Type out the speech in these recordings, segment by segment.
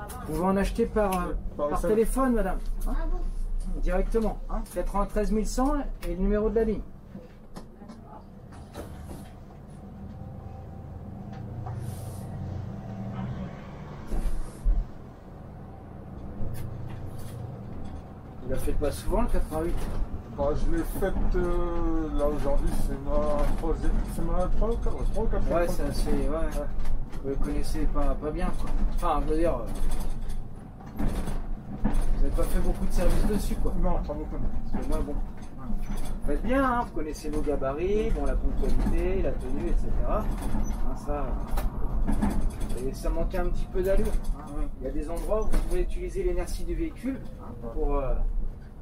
Vous pouvez en acheter par téléphone, madame. Hein, directement. Hein, 93 100 et le numéro de la ligne. Vous la faites pas souvent le 88? Bah, je l'ai faite là aujourd'hui, c'est ma troisième, c'est ma 3 ou 4. Ouais, ça c'est. Ouais. Vous le connaissez pas bien quoi. Enfin, je veux dire. Vous n'avez pas fait beaucoup de services dessus quoi. Non, pas beaucoup. Parce que moi, bon. Vous faites bien, hein, vous connaissez vos gabarits, bon, la ponctualité, la tenue, etc. Hein, ça. Et ça manquait un petit peu d'allure. Hein. Il y a des endroits où vous pouvez utiliser l'inertie du véhicule hein, pour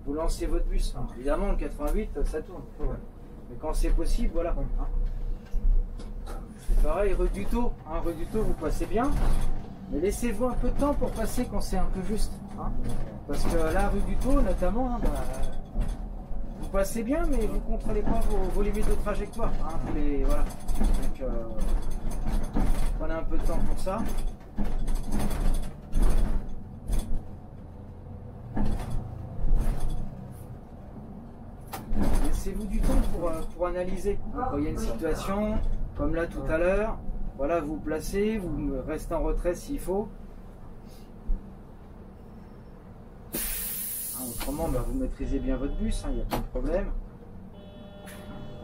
vous lancer votre bus. Hein. Évidemment, le 88, ça tourne. Mais quand c'est possible, voilà. Hein. C'est pareil, rue du Taux. Hein, rue du Taux, vous passez bien. Mais laissez-vous un peu de temps pour passer quand c'est un peu juste. Hein. Parce que là, rue du Taux, notamment, hein, vous passez bien, mais vous ne contrôlez pas vos limites de trajectoire. Hein, voilà. Donc, prenez un peu de temps pour ça. Laissez-vous du temps pour analyser. Quand il y a une situation, comme là tout à l'heure, voilà, vous vous placez, vous restez en retrait s'il faut. Autrement, bah, vous maîtrisez bien votre bus, il n'y a pas de problème.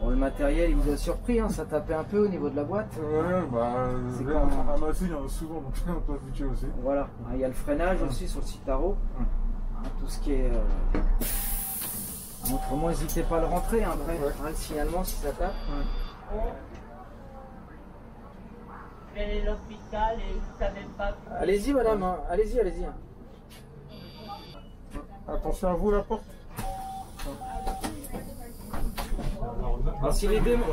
Bon, le matériel, il vous a surpris, hein, ça tapait un peu au niveau de la boîte. Ouais, bah, à ma fille, il y en a souvent, donc on peut habituer aussi. Voilà, il y a le freinage aussi sur le Citaro. Tout ce qui est. Autrement, n'hésitez pas à le rentrer hein, après, le signalement si ça tape. Quel est l'hôpital et vous savez pas. Allez-y, madame, hein. Allez-y, allez-y. Attention à vous, la porte. Alors, si les démons.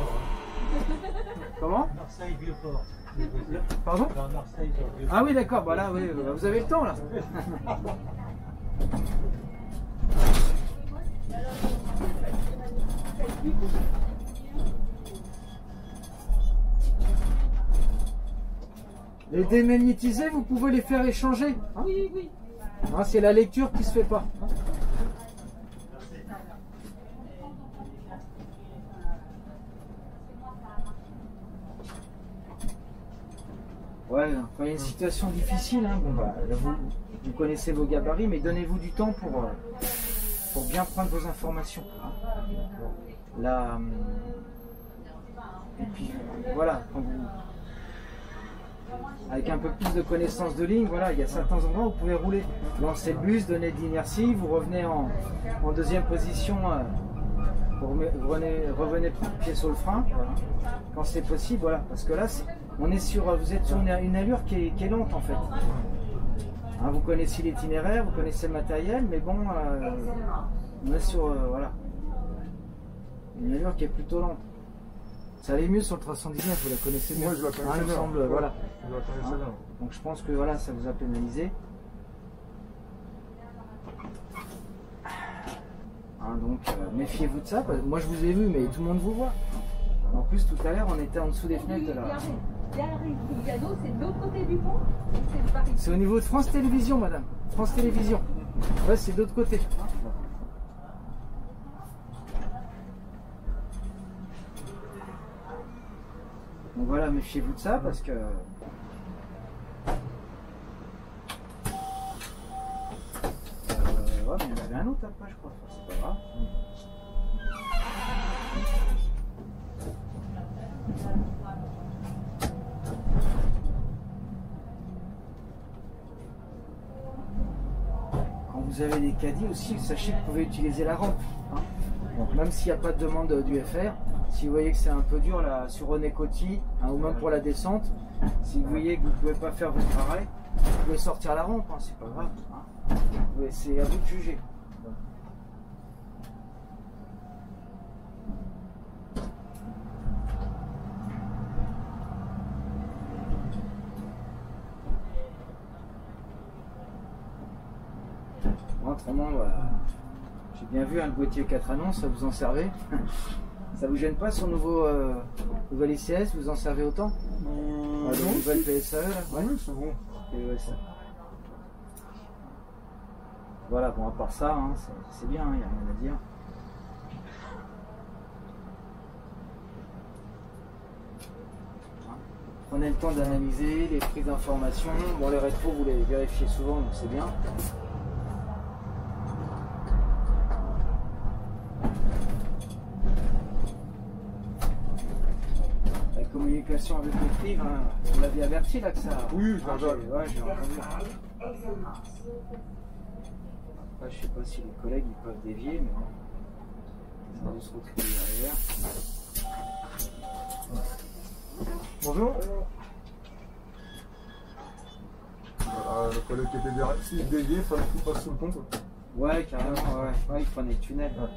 Comment? Marseille, Vieux-Port. Pardon? Marseille, Vieux-Port. Ah oui, d'accord, bah là, oui, vous avez le temps là. Les démagnétisés, vous pouvez les faire échanger. Hein? Oui, oui. Hein, c'est la lecture qui se fait pas. Hein? Ouais, quand il y a une situation difficile, hein, bon, bah, là, vous connaissez vos gabarits, mais donnez-vous du temps pour bien prendre vos informations. Hein. Là, et puis voilà, quand avec un peu plus de connaissance de ligne, voilà, il y a certains endroits où vous pouvez rouler, lancer le bus, donner de l'inertie, vous revenez en deuxième position, vous revenez pied sur le frein, voilà, quand c'est possible, voilà, parce que là, vous êtes sur une allure qui est lente en fait. Hein, vous connaissez l'itinéraire, vous connaissez le matériel, mais bon, on est sur voilà, une allure qui est plutôt lente. Ça allait mieux sur le 319, vous la connaissez mieux. Moi, je la connaissais il me bien. semble, voilà. Je la connaissais bien. Donc je pense que voilà, ça vous a pénalisé. Hein, donc méfiez-vous de ça, parce que moi je vous ai vu, mais tout le monde vous voit. En plus, tout à l'heure, on était en dessous des fenêtres de là. Derrière Riviano, c'est de l'autre côté du pont. C'est au niveau de France Télévisions, madame. France Télévisions. Ouais, c'est de l'autre côté. Donc voilà, méfiez-vous de ça parce que. Ouais, mais il y en avait un autre après, je crois. Enfin, c'est pas grave. Quand vous avez des caddies aussi, sachez que vous pouvez utiliser la rampe. Hein. Donc, même s'il n'y a pas de demande du FR, si vous voyez que c'est un peu dur là, sur René Coty, hein, ou même pour la descente, si vous voyez que vous ne pouvez pas faire votre arrêt, vous pouvez sortir la rampe, hein, c'est pas grave. Hein. C'est à vous de juger. Autrement, j'ai bien vu le boîtier 4 annonces, ça vous en servez. Ça vous gêne pas sur nouvel ICS, vous en servez autant? La nouvelle PSE là? Oui, c'est bon. Et ouais, ça. Voilà, bon, à part ça, hein, c'est bien, il n'y a rien à dire. Prenez le temps d'analyser les prises d'informations. Bon, les rétros, vous les vérifiez souvent, donc c'est bien. La communication avec le cuivre, hein, vous l'avez averti là que ça. Oui, Ah, j'ai entendu. Après, je sais pas si les collègues ils peuvent dévier, mais bon. Ça va se retrouver derrière. Bonjour. Voilà, le collègue qui était derrière, s'il déviait, il fallait qu'il passe sous le pont. Quoi. Ouais, carrément, ouais. Ouais, il prenait le tunnel. Ouais.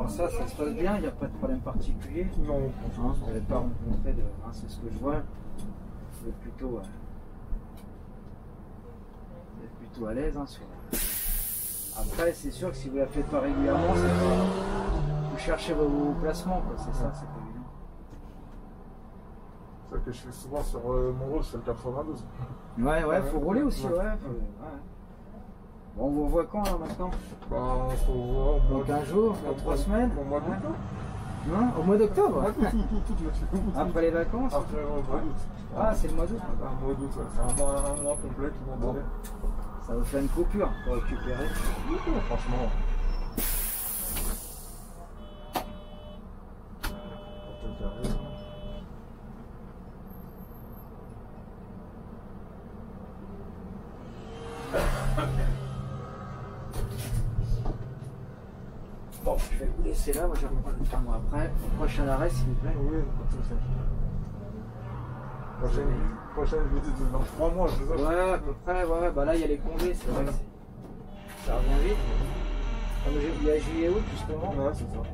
Ça se passe bien, il n'y a pas de problème particulier. Non, Hein, vous n'avez pas rencontré de. Hein, c'est ce que je vois. Vous êtes plutôt à l'aise. Hein, sur... Après, c'est sûr que si vous la faites pas régulièrement, c'est pas... vous cherchez vos placements, quoi. C'est ça, c'est pas évident. c'est ça que je fais souvent sur mon rôle, c'est le 92. Ouais, faut rouler aussi, Ouais. ouais. Bon, on vous revoit quand là maintenant? Bah, on se revoit au mois Dans 15 jours, dans 3 semaines? Au mois d'octobre. Non, au mois d'octobre? Ah, tout, monsieur. Après les vacances? Après, au mois d'août. Ah, c'est le mois d'août. Un mois d'août, ouais. C'est un mois complet qui m'ont donné. Ça vous fait une coupure pour récupérer. Franchement. Bon, je vais vous laisser là, moi je vais reprendre le temps après. Prochain arrêt s'il vous plaît. Oui, pas de souci. Prochaine visite dans 3 mois, c'est ça? Ouais, à peu près, ouais. Bah là il y a les congés, c'est vrai que ça revient vite. Comme il y a juillet-août justement. Ouais, c'est ça. Ouais.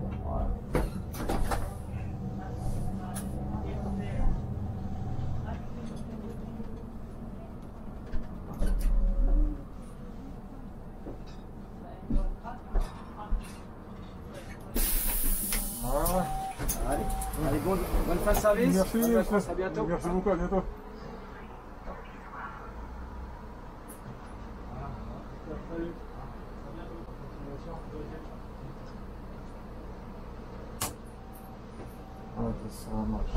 Allez, bonne fin de service. Merci, Bonnes vacances, à bientôt. Merci beaucoup, à bientôt. Ok, ça marche.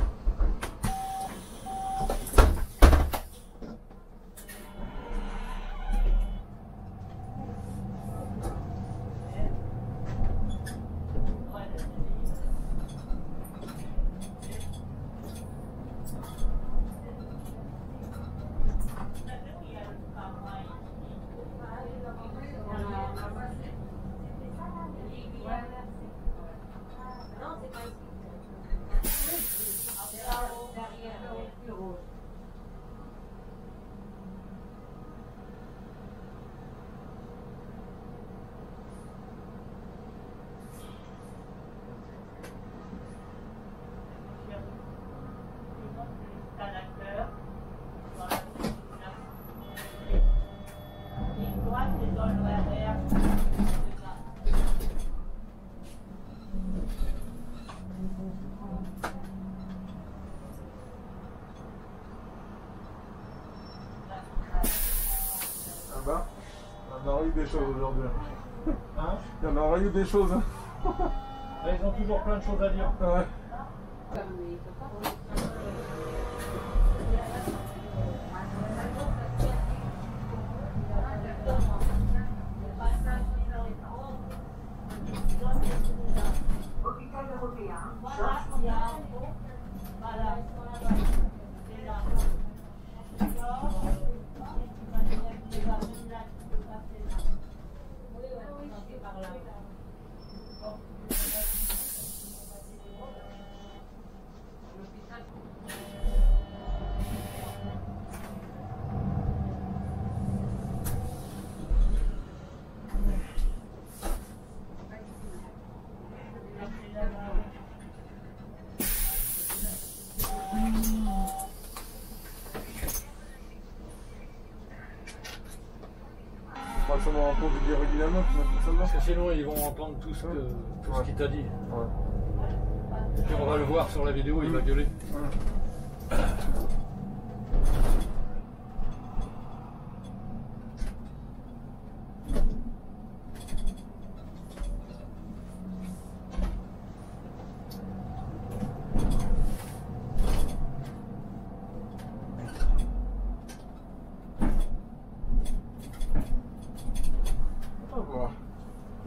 Il y en aura eu des choses aujourd'hui. Hein? Il y en aura eu des choses. Là, ils ont toujours plein de choses à dire. Ouais. Hôpital européen. Voilà. ça m'a entendu dire régulièrement que tu m'as fait ça. Parce que sinon, ils vont entendre tout ce qu'il t'a dit. Ouais. Et puis on va le voir sur la vidéo, il va gueuler.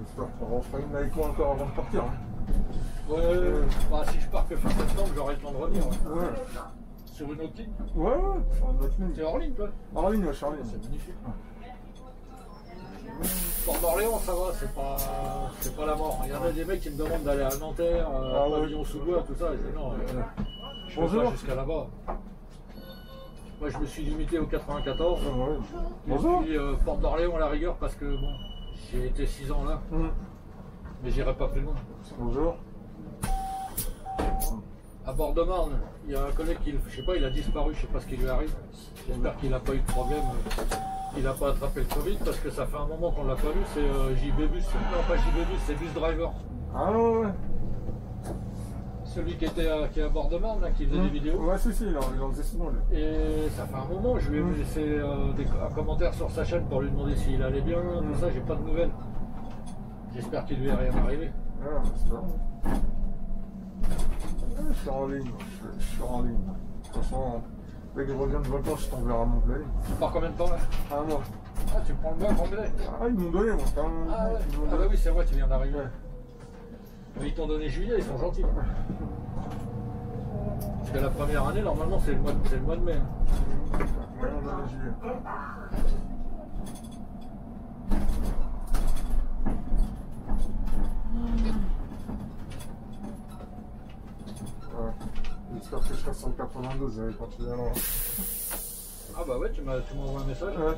J'espère qu'on refera une avec moi encore avant de partir. Bah, si je pars que fin septembre, j'aurai le temps de revenir. Ouais. Sur une autre ligne. Ouais, sur une autre ligne. T'es hors ligne, toi? En ligne, ouais, je suis en ligne. C'est magnifique. Port d'Orléans, ça va, c'est pas la mort. Il y en a des mecs qui me demandent d'aller à Nanterre, Pavillon sous bois, tout ça. Et je dis non, je vais pas jusqu'à là-bas. Moi, je me suis limité au 94. Et puis Port d'Orléans à la rigueur parce que bon, j'ai été 6 ans là, mais j'irai pas plus loin. Bonjour. À Bord-de-Marne, il y a un collègue qui, je sais pas, il a disparu, je sais pas ce qui lui arrive. J'espère qu'il n'a pas eu de problème, qu'il n'a pas attrapé le Covid parce que ça fait un moment qu'on l'a pas vu. C'est JB Bus, non pas JB Bus, c'est Bus Driver. Ah ouais. Celui qui était qui est à Bord-de-Marne, qui faisait des vidéos. Ouais, si, il en faisait souvent. Lui. Et ça fait un moment, je lui ai laissé un commentaire sur sa chaîne pour lui demander s'il allait bien, tout ça, j'ai pas de nouvelles. J'espère qu'il lui est rien arrivé. Ah, c'est ça. Je suis en ligne. Je suis en ligne. De toute façon, dès que je reviens de vacances, je t'enverrai mon play. Tu pars combien de temps là? Un mois. Ah, tu prends le bain complet? Ah, ils m'ont donné, moi. Ah, ouais. Ah bah oui, c'est vrai, tu viens d'arriver. Mais ils t'ont donné juillet, ils sont gentils. Parce que la première année, normalement, c'est le mois de mai. Ouais, on a les juillet. Ouais. J'espère que je reste sur le 92, j'avais continué alors. Ah bah ouais, tu m'envoies un message. Ouais.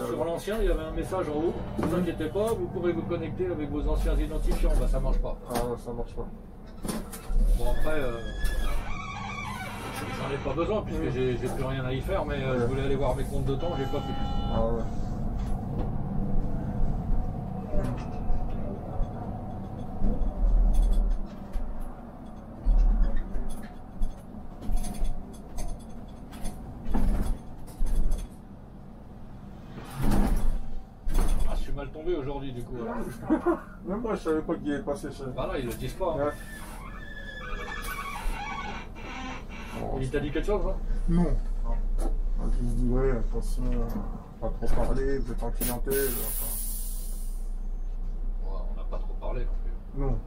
Sur l'ancien, il y avait un message en haut. Ne vous inquiétez pas, vous pourrez vous connecter avec vos anciens identifiants. Bah ça marche pas. Ah ouais, ça marche pas. Bon après, j'en ai pas besoin puisque j'ai plus rien à y faire, mais je voulais aller voir mes comptes de temps, j'ai pas pu. Ah ouais. Ah, je suis mal tombé aujourd'hui du coup. Même moi, je savais pas qu'il est passé chez. Bah là, ils le disent pas. Hein. Ouais. Il t'a dit quelque chose, hein? Non. Je me dis, ouais, attention, pas trop parler, vous êtes en clientèle. Enfin. Ouais, on n'a pas trop parlé non plus. Non.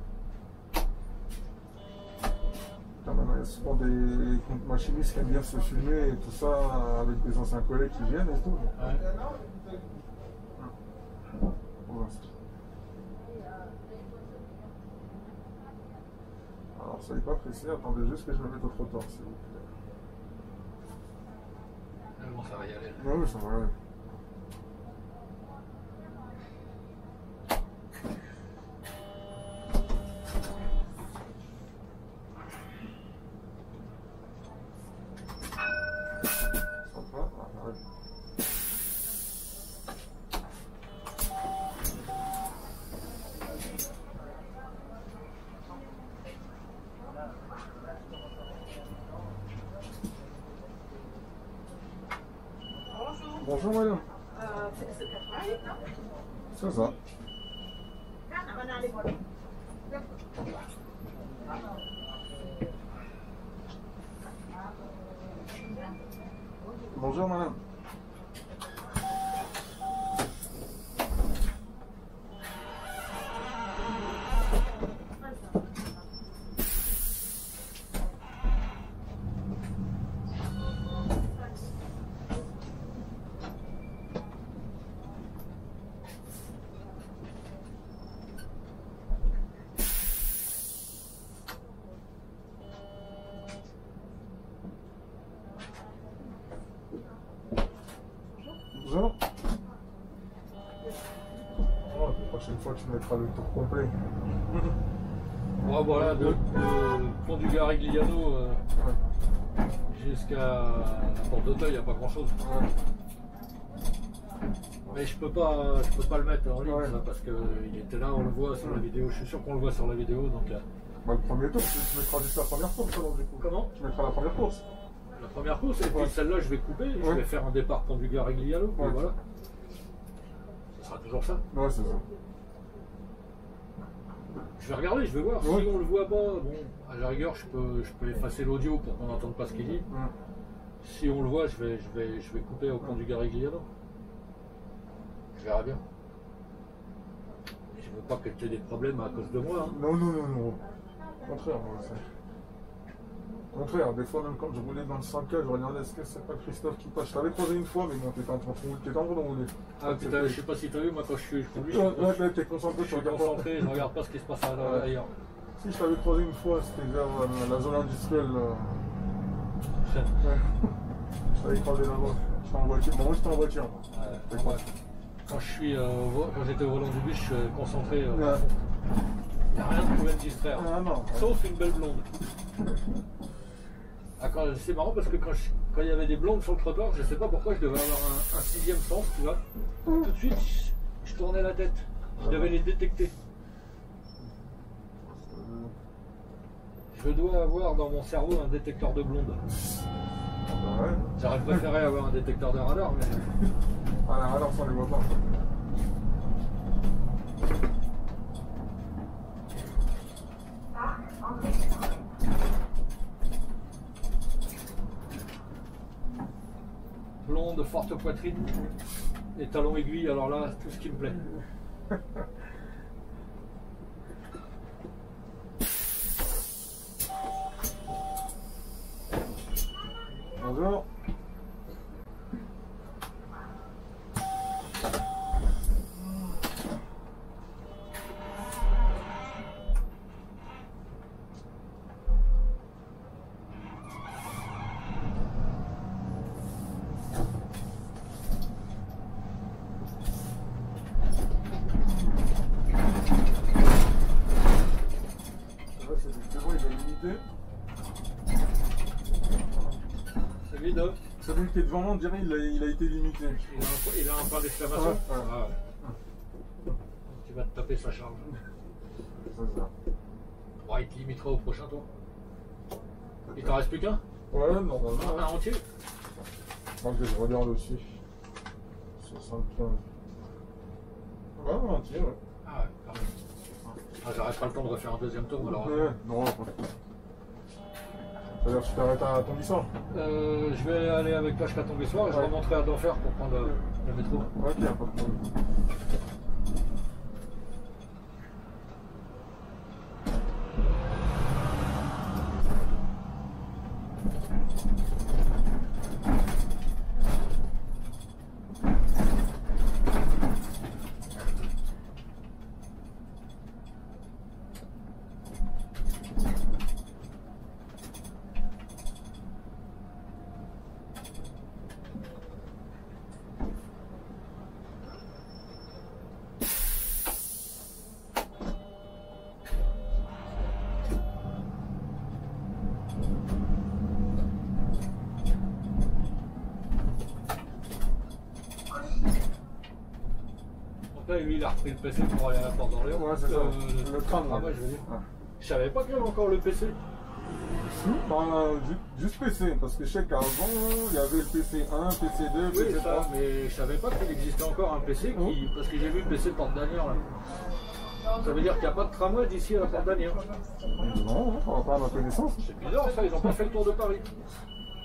Putain, maintenant, il y a souvent des machinistes qui aiment bien se filmer et tout ça avec des anciens collègues qui viennent et tout. Ouais. Pour l'instant. Alors, soyez pas pressés, attendez juste que je me mette au trottoir, s'il vous plaît. Bon, ça va y aller. Oui, ça va. Bonjour madame. C'est 88, non? C'est ça. Bonjour madame. Bonjour. Oh, la prochaine fois, tu mettras le tour complet. Bon, voilà, de pont du Garigliano jusqu'à la porte d'Auteuil, il n'y a pas grand chose. Ouais. Mais je peux pas le mettre en ligne, Ouais. ça, parce qu'il était là, on le voit sur la vidéo. Je suis sûr qu'on le voit sur la vidéo. Donc, Bah, le premier tour, tu mettras juste la première course alors du coup. comment? Tu mettras la première course. La première course, et puis Ouais. celle-là, je vais couper. Je Ouais. vais faire un départ Pont du Garigliano. Puis Ouais. voilà. Ce sera toujours ça. Ouais, c'est ça. Je vais regarder, je vais voir. Ouais. Si on le voit pas, bon, à la rigueur, je peux effacer l'audio pour qu'on n'entende pas ce qu'il dit. Ouais. Si on le voit, je vais couper au Pont du Garigliano. Je verrai bien. Je veux pas que tu aies des problèmes à cause de moi. Hein. Non, non, non, non. Au contraire, moi, c'est. Au contraire, des fois, même quand je roulais dans le 5K, je regardais est-ce que c'est pas Christophe qui passe. Je t'avais croisé une fois, mais bon, t'étais en train de rouler. Ah putain, je sais pas si t'as vu, moi quand je conduis, Ouais, t'es concentré, je tu suis regardes pas. concentré, je regarde pas ce qui se passe ailleurs. Si je t'avais croisé une fois, c'était vers la zone industrielle. Ouais. Je t'avais croisé là-bas. J'étais en voiture. Bon, moi j'étais en voiture. Ouais. Quand j'étais au volant du bus, je suis concentré. Ouais. Il n'y a rien qui pouvait me distraire. Ah non. Sauf une belle blonde. Ah, c'est marrant parce que quand il y avait des blondes sur le trottoir, je sais pas pourquoi je devais avoir un sixième sens, tu vois. Tout de suite, je tournais la tête. Je devais les détecter. Je dois avoir dans mon cerveau un détecteur de blondes. Ouais. J'aurais préféré avoir un détecteur de radar, mais Ah, alors ça, on les voit pas. blonde, forte poitrine, et talons aiguilles, alors là, tout ce qui me plaît. Bonjour. Celui de... Celui qui est devant moi, on dirait il a été limité. Il a un point d'exclamation. Ouais. Ah ouais. Tu vas te taper sa charge. C'est ça. Bon, il te limitera au prochain tour. Il t'en reste plus qu'un? Ouais, normalement. Un entier? Moi, je regarde aussi. 75. Ouais, entier, ouais. Ah ouais, quand même. Ah, j'aurais pas le temps de refaire un deuxième tour, malheureusement. Ouais, non, pas. C'est-à-dire que tu t'arrêtes à ton glissant. Je vais aller avec toi jusqu'à tomber soir et je Ouais. remonterai à d'enfer pour prendre le métro. Ok, y a pas de problème. Donc là, lui, il a repris le PC pour aller à la porte d'Orléans. Ouais, c'est ça. Le tram, Ah ouais. ouais, je veux dire. Ouais. Je savais pas qu'il y avait encore le PC. Bah, juste PC, parce que je sais qu'avant, il y avait le PC1, PC2, Oui, PC3. ça, mais je savais pas qu'il existait encore un PC qui... Parce que j'ai vu le PC Porte d'Anières là. Ça veut dire qu'il n'y a pas de tramway d'ici à la Porte d'Anières. Non, pas à ma connaissance. C'est bizarre ça, ils ont pas fait le tour de Paris.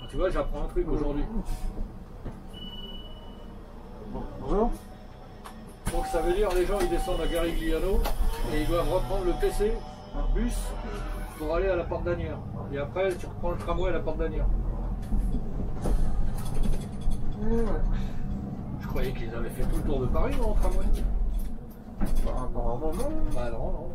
Ah, tu vois, j'apprends un truc aujourd'hui. Bonjour. Donc ça veut dire les gens ils descendent à Garigliano et ils doivent reprendre le PC, un bus, pour aller à la Porte d'Anières. Et après tu reprends le tramway à la Porte d'Anières. Je croyais qu'ils avaient fait tout le tour de Paris non, en tramway. Bah, apparemment, non. Bah non, non.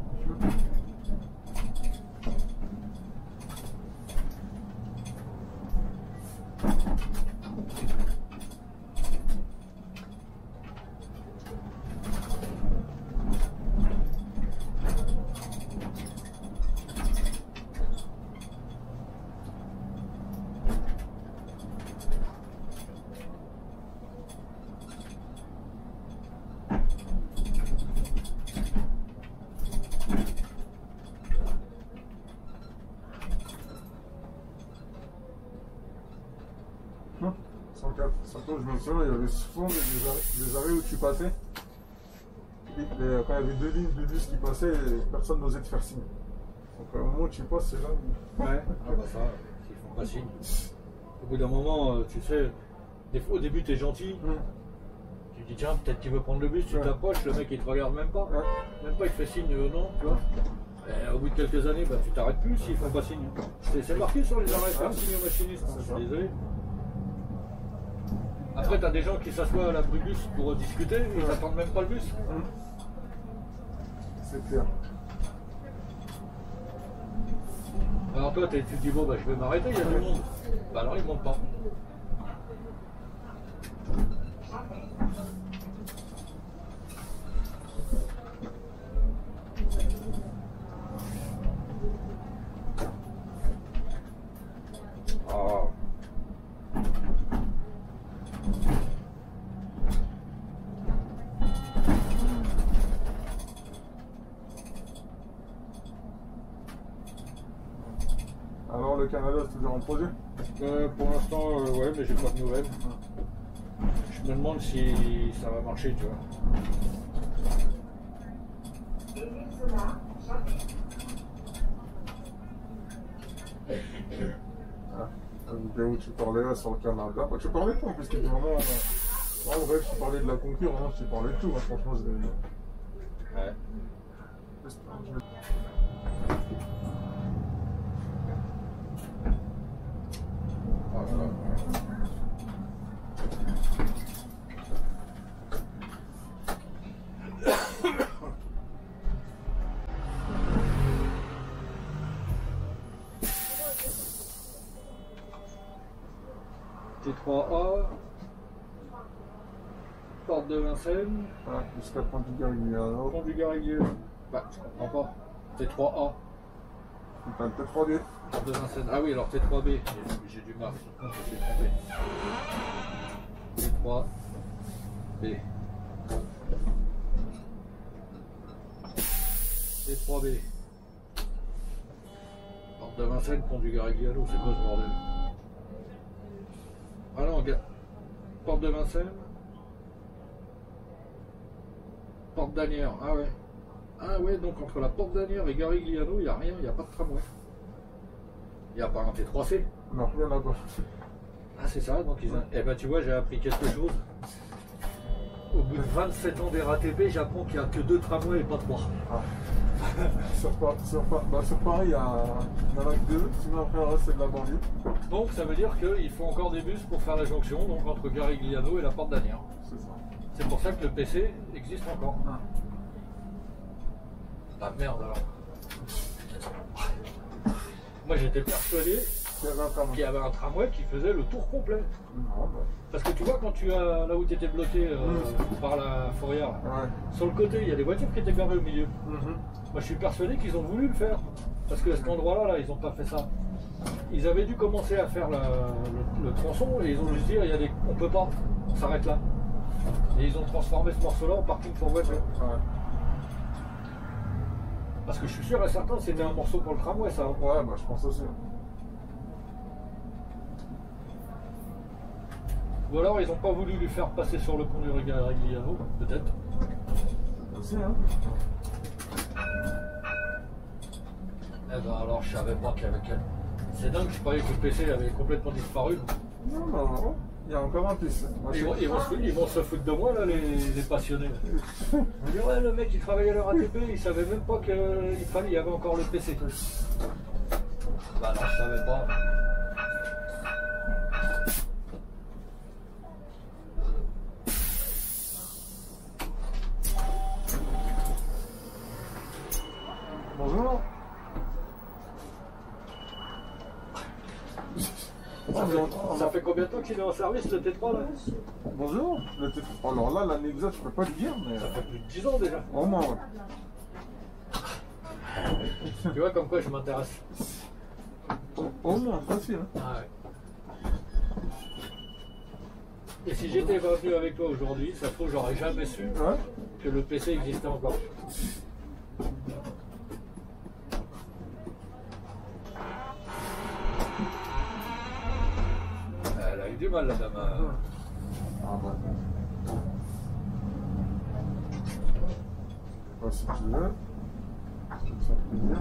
104. Je me souviens, il y avait souvent des arrêts où tu passais. Et quand il y avait 2 lignes de bus qui passaient, personne n'osait te faire signe. Donc à un moment où tu passes, c'est là où... Ouais, ah bah ça, ils font pas signe. Au bout d'un moment, tu sais, au début tu es gentil. Tu dis tiens, peut-être qu'il veut prendre le bus, tu t'approches, le mec il te regarde même pas. Même pas, il te fait signe non, tu vois. Et au bout de quelques années, bah, tu t'arrêtes plus s'ils font pas signe. C'est marqué sur les arrêts, faire signe aux machinistes, je suis désolé. Après, tu as des gens qui s'assoient à l'abri du bus pour discuter, ils n'attendent même pas le bus. C'est clair. Alors toi, tu te dis, bon, bah, je vais m'arrêter, il y a du monde. Bah alors, ils ne montent pas. Alors le Canada, c'est toujours en projet? Pour l'instant, ouais, mais j'ai pas de nouvelles. Je me demande si ça va marcher, tu vois. La vidéo où tu parlais là sur le Canada, bah, tu parlais de tout, parce que vraiment, en vrai, tu parlais de la concurrence, tu parlais de tout, hein, franchement, c'est... Ouais. T3A, porte de Vincennes, jusqu'à Pont du Garigliano. Pont du Garigliano. Bah, je comprends pas. T3A. T'as le T3D. Porte de Vincennes. Ah oui, alors T3B. J'ai du mal. Je me suis trompé. T3B. T3B. Porte de Vincennes, Pont du Garigliano. C'est quoi ce bordel? Ah non, porte de Vincennes. Porte d'Anières, ah ouais. Ah ouais, donc entre la porte d'Anières et Garigliano, il n'y a rien, il n'y a pas de tramway. Il n'y a pas un T3C. Non, il n'y en a pas. Ah c'est ça, donc ils ont... Eh ben tu vois, j'ai appris quelque chose. Au bout de 27 ans des RATP, j'apprends qu'il n'y a que 2 tramways et pas 3. Ah. Sur Paris, il y en a que 2, sinon après le reste c'est de la banlieue. Donc ça veut dire qu'il faut encore des bus pour faire la jonction, donc entre Garigliano et la porte d'Anières. C'est ça. C'est pour ça que le PC existe encore. Ah. Ah merde alors. Moi j'étais persuadé qu'il y avait un tramway qui faisait le tour complet. Non, bah. Parce que tu vois, quand tu as là où tu étais bloqué par la fourrière, sur le côté il y a des voitures qui étaient garées au milieu. Moi je suis persuadé qu'ils ont voulu le faire. Parce que à cet endroit là, ils n'ont pas fait ça. Ils avaient dû commencer à faire le tronçon et ils ont dû se dire on peut pas, on s'arrête là. Et ils ont transformé ce morceau là en parking pour voiture. Parce que je suis sûr et certain c'est un morceau pour le tramway ça. Ouais, bah je pense aussi. Ou alors ils n'ont pas voulu lui faire passer sur le pont du Garigliano, peut-être. Aussi, hein. Eh ben alors je savais pas qu'il y avait quel. C'est dingue, je croyais que le PC avait complètement disparu. Non, non, il y a encore un PC. Ils vont se foutre de moi là, les passionnés. Ils vont dire ouais, le mec il travaillait à la RATP, il savait même pas qu'il y avait encore le PC. Bah non, je savais pas. Bonjour. Ça fait combien de temps qu'il est en service le T3 là? Bonjour. Le T3. Alors là, l'anecdote, je peux pas le dire, mais. Ça fait plus de 10 ans déjà. Au moins, ouais. Tu vois comme quoi je m'intéresse. Au moins, facile. Hein. Ah ouais. Et si j'étais venu avec toi aujourd'hui, ça se trouve j'aurais jamais su que le PC existait encore. elle a eu du mal, la dame. Ah bah. Je sais pas si tu veux. Ça te fait plaisir.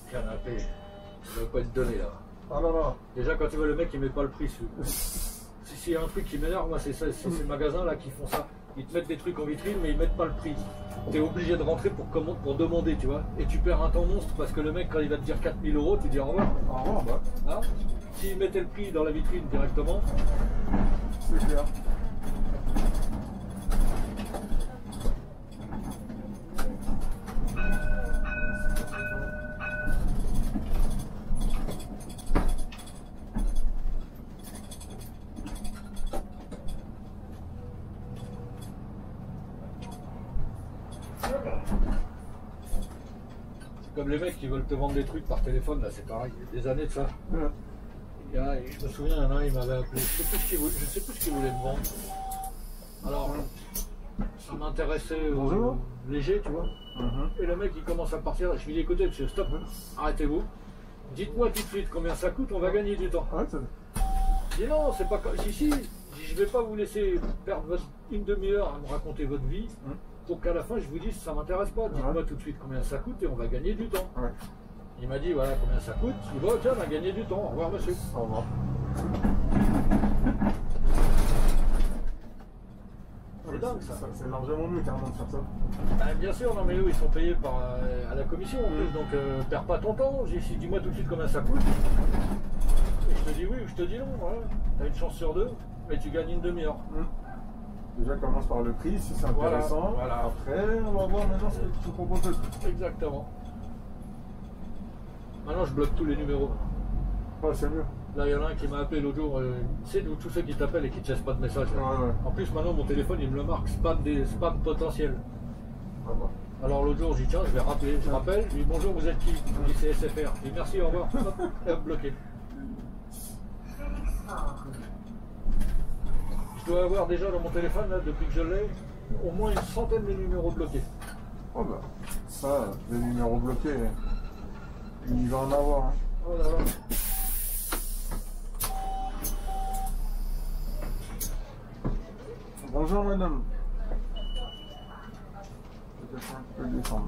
Canapé. Je ne vais pas te donner là. Ah non, non. Déjà quand tu vois le mec il met pas le prix si y a un truc qui m'énerve, moi c'est ça, c'est ces magasins là qui font ça. Ils te mettent des trucs en vitrine mais ils mettent pas le prix. Tu es obligé de rentrer pour demander, tu vois. Et tu perds un temps monstre parce que le mec quand il va te dire 4 000 €, tu dis au revoir. Au revoir, bah. Hein, s'il mettait le prix dans la vitrine directement. C'est clair. Comme les mecs qui veulent te vendre des trucs par téléphone, là c'est pareil, il y a des années de ça. Ouais. Je me souviens, il y en a un, il m'avait appelé, je sais plus ce qu'il voulait me vendre. Alors, ça m'intéressait léger, tu vois. Et le mec il commence à partir, je lui dis écoutez monsieur, stop, arrêtez-vous. Dites-moi tout de suite combien ça coûte, on va gagner du temps. Ouais, Je dis non, c'est pas comme. Si, je vais pas vous laisser perdre une demi-heure à me raconter votre vie. Pour qu'à la fin je vous dise ça m'intéresse pas, dites-moi tout de suite combien ça coûte et on va gagner du temps. Ouais. Il m'a dit voilà combien ça coûte, je dis bon tiens on a gagné du temps, au revoir monsieur. Au revoir. C'est dingue ça. C'est largement mieux carrément de faire ça. Ah, bien sûr, non mais eux ils sont payés à la commission en plus, donc perds pas ton temps, j'ai dit dis-moi tout de suite combien ça coûte. Et je te dis oui ou je te dis non, voilà. T'as une chance sur deux, mais tu gagnes une demi-heure. Déjà commence par le prix, si c'est intéressant. Voilà. Après, on va voir maintenant ce que tu proposes. Exactement. Maintenant je bloque tous les numéros. Ouais, c'est mieux. Là il y en a un qui m'a appelé l'autre jour, c'est tous ceux qui t'appellent et qui te laissent pas de message. Ouais. En plus maintenant mon téléphone il me le marque, spam potentiel. Ah bah. Alors l'autre jour j'ai dit tiens je vais rappeler, je rappelle, je dis bonjour vous êtes qui? Je dis c'est SFR, je dis merci au revoir, et hop bloqué. Je dois avoir déjà dans mon téléphone, là, depuis que je l'ai, au moins une centaine de numéros bloqués. Oh bah, ça, les numéros bloqués, il va en avoir. Hein. Oh là là. Bonjour madame. Peut-être un peu descendre.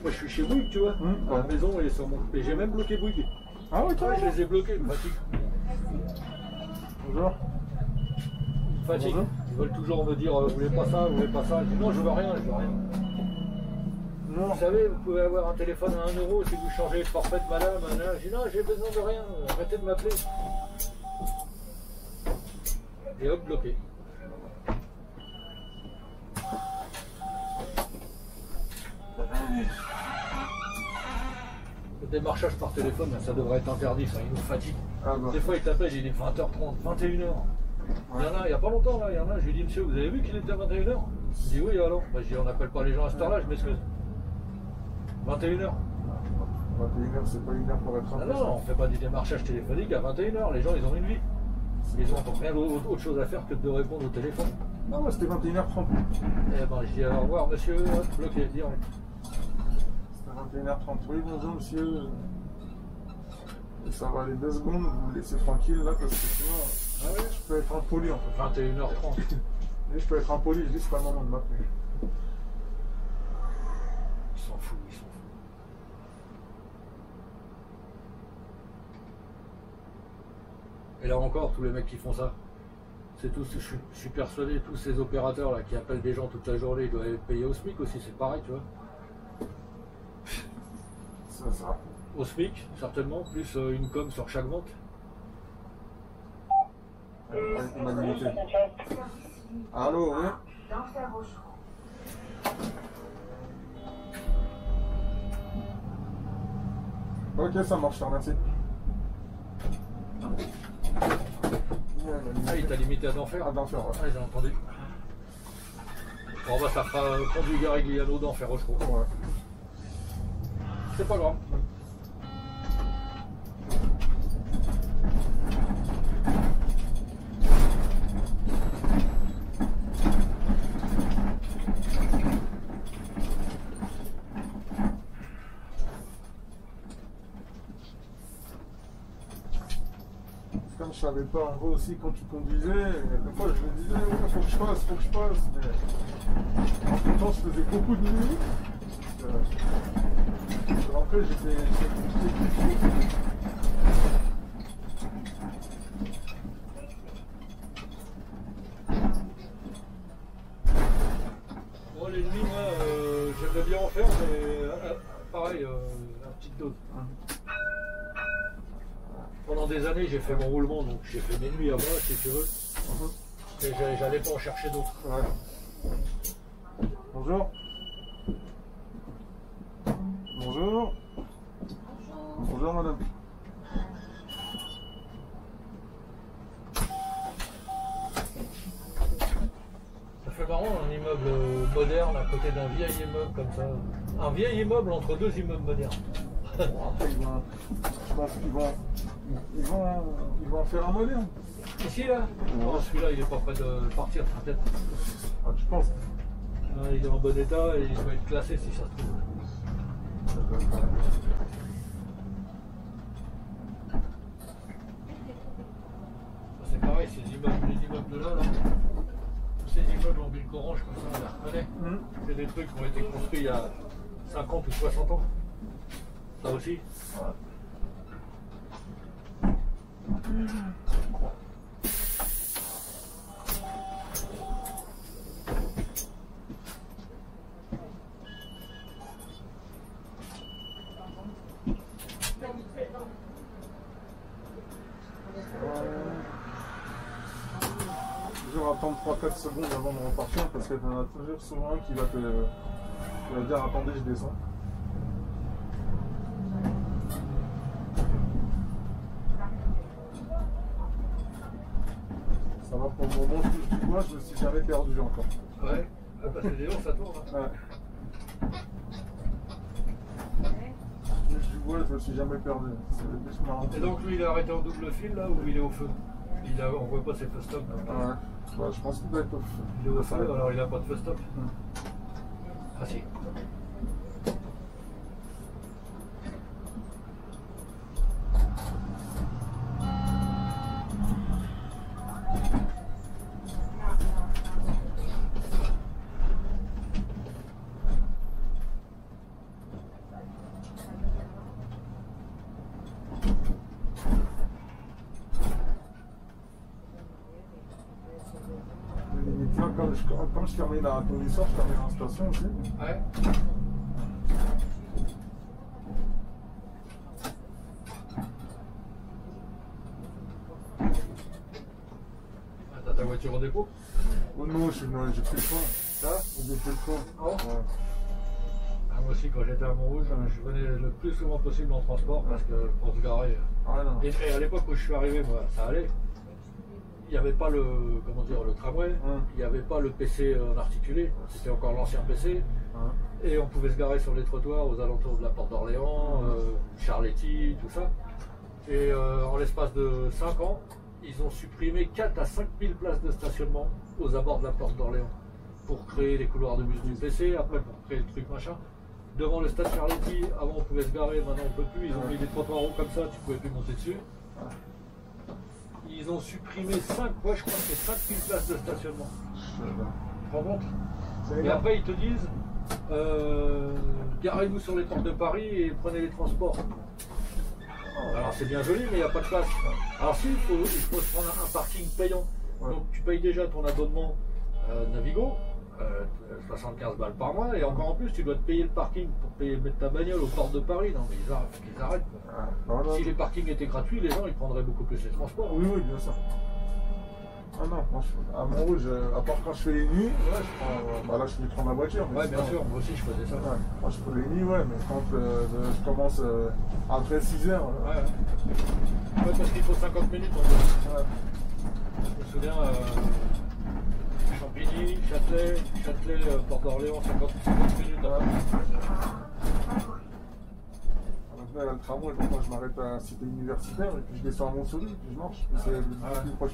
Moi je suis chez Bouygues, tu vois. La maison elle est sur mon. Et j'ai même bloqué Bouygues. Ah ouais, je les ai bloqués, fatigue. Bonjour. Fatigue. Ils veulent toujours me dire vous voulez pas ça, vous voulez pas ça. Je dis non, je veux rien, je veux rien. Non. Vous savez, vous pouvez avoir un téléphone à 1 € si vous changez de forfait de madame. Je dis non, j'ai besoin de rien, arrêtez de m'appeler. Et hop, bloqué. Le démarchage par téléphone, ça devrait être interdit, ça, il nous fatigue. Ah bah. Des fois, il t'appelle, il est 20h30, 21h. Il y en a, il n'y a pas longtemps, là, il y en a, je lui dis, monsieur, vous avez vu qu'il était à 21h? Il dit, oui, alors. Bah, je dis, on n'appelle pas les gens à cette heure-là, je m'excuse. 21h. 21h, c'est pas une heure pour être en place. Non, on ne fait pas du démarchage téléphonique à 21h, les gens, ils ont une vie. Ils n'ont rien autre chose à faire que de répondre au téléphone. Non, c'était 21h30. Eh ben, je dis, au revoir, monsieur, bloqué, direct. C'était 21h30. Oui, bonjour, monsieur. Et ça va aller 2 secondes, vous me laissez tranquille là, parce que sinon, je peux être impoli en fait. 21h30. Mais je peux être impoli, je dis, c'est pas le moment de m'appeler. Ils s'en foutent, ils s'en foutent. Et là encore, tous les mecs qui font ça, c'est tous, je suis persuadé, tous ces opérateurs là qui appellent des gens toute la journée, ils doivent être payés au SMIC aussi, c'est pareil, tu vois. Ça. Au SMIC, certainement, plus une com sur chaque vente. On a limité. Allô, oui. Ok, ça marche, je te remercie. il t'a limité à d'enfer. À d'enfer, ouais. Ouais, j'ai entendu. Bon, bah, ça fera conduit Garigliano d'enfer au trou. Ouais. C'est pas grave. Comme je savais pas, en gros aussi quand tu conduisais, des fois je me disais ouais, faut que je passe, mais en même temps je faisais beaucoup de nuit. Après j'étais Bon, les nuits, moi, j'aimerais bien en faire, mais pareil, à petite dose. Pendant des années, j'ai fait mon roulement, donc j'ai fait mes nuits à moi, si tu veux. Et j'allais pas en chercher d'autres. Ouais. Bonjour. Bonjour. Bonjour madame. Ça fait marrant, un immeuble moderne à côté d'un vieil immeuble comme ça. Un vieil immeuble entre deux immeubles modernes. Bon, après, je pense qu'ils vont en faire un moderne. Ici, là non, celui-là, il est pas prêt de partir, peut-être. Ah, tu penses? Il est en bon état et il doit être classé si ça se trouve. C'est pareil, ces immeubles, les immeubles là, tous ces immeubles en ville orange comme ça, on les reconnaît. C'est des trucs qui ont été construits il y a 50 ou 60 ans. Ça aussi. Ouais. Toujours attendre 3-4 secondes avant de repartir parce qu'il y en a toujours souvent un qui va dire attendez, je descends. Ça va pour le moment, tu vois, je me suis jamais perdu encore. Ouais, parce que déjà ça tourne. Hein. Ouais. Du vois, je me suis jamais perdu. C'est juste marrant. Et donc lui il est arrêté en double fil là ou il est au feu? On voit pas ses feux stop. Ouais. Ouais, je pense qu'il doit être au feu. Il est au feu, alors il a pas de feu stop. Ah si. Comme je termine à Tony-Sort, je termine en station aussi. Ouais. T'as ta voiture au dépôt? Oh non, j'ai pris le train. Ça? J'ai pris le train. Oh. Ouais. Ah, moi aussi, quand j'étais à Montrouge, je venais le plus souvent possible en transport parce que pour se garer. Ah, non. Et à l'époque où je suis arrivé, moi, ça allait. Il n'y avait pas le, comment dire, le tramway, il n'y avait pas le PC en articulé, c'était encore l'ancien PC. Et on pouvait se garer sur les trottoirs aux alentours de la Porte d'Orléans, Charletti, tout ça. Et en l'espace de 5 ans, ils ont supprimé 4 à 5 000 places de stationnement aux abords de la Porte d'Orléans pour créer les couloirs de bus du PC, après pour créer le truc machin. Devant le stade Charletti, avant on pouvait se garer, maintenant on ne peut plus, ils ont mis des trottoirs hauts comme ça, tu ne pouvais plus monter dessus. Ils ont supprimé 5, ouais, je crois que c'est 5000 places de stationnement. Tu te rends compte? Et après ils te disent garez-vous sur les portes de Paris et prenez les transports. Alors c'est bien joli, mais il n'y a pas de place. Alors si, il faut se prendre un parking payant. Donc tu payes déjà ton abonnement Navigo, 75 balles par mois, et encore en plus tu dois te payer le parking pour mettre ta bagnole aux portes de Paris. Non mais ils arrêtent. Si les parkings étaient gratuits, les gens ils prendraient beaucoup plus les transports. Oui, oui, bien sûr. Ah non, moi, à Montrouge, à part quand je fais les nuits, ouais, je prends, bah là je vais prendre ma voiture. Ouais, bien sûr, moi aussi je faisais ça. Ouais, moi je fais les nuits, ouais, mais quand je commence après 6 heures. Ouais, parce qu'il faut 50 minutes en fait. Je me souviens, Champigny, Châtelet, Port d'Orléans, 50 minutes. Voilà. Maintenant, le tramway, donc moi je m'arrête à la cité universitaire et puis je descends à Montsouris et puis je marche. C'est le plus proche.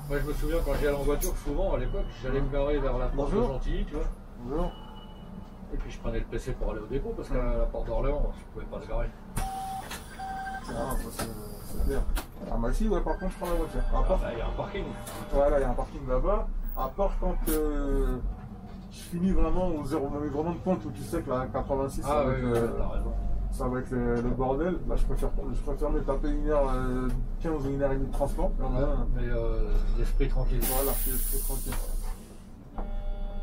Moi je me souviens quand j'y allais en voiture, souvent à l'époque, j'allais me garer vers la porte de Gentilly, tu vois. Bonjour. Et puis je prenais le PC pour aller au dépôt parce qu'à la porte d'Orléans, je pouvais pas le garer. Ah, c'est bien. Ah, bah si, ouais, par contre, je prends la voiture. Il y a un parking. Voilà, il y a un parking là-bas. À part quand je finis vraiment aux vraiment de compte où tu sais que la 86, ah, oui, t'as raison. Ça va être le bordel. Là, je préfère me taper 1h15 ou 1h30 de transport. Mais l'esprit tranquille. Voilà, l'esprit tranquille.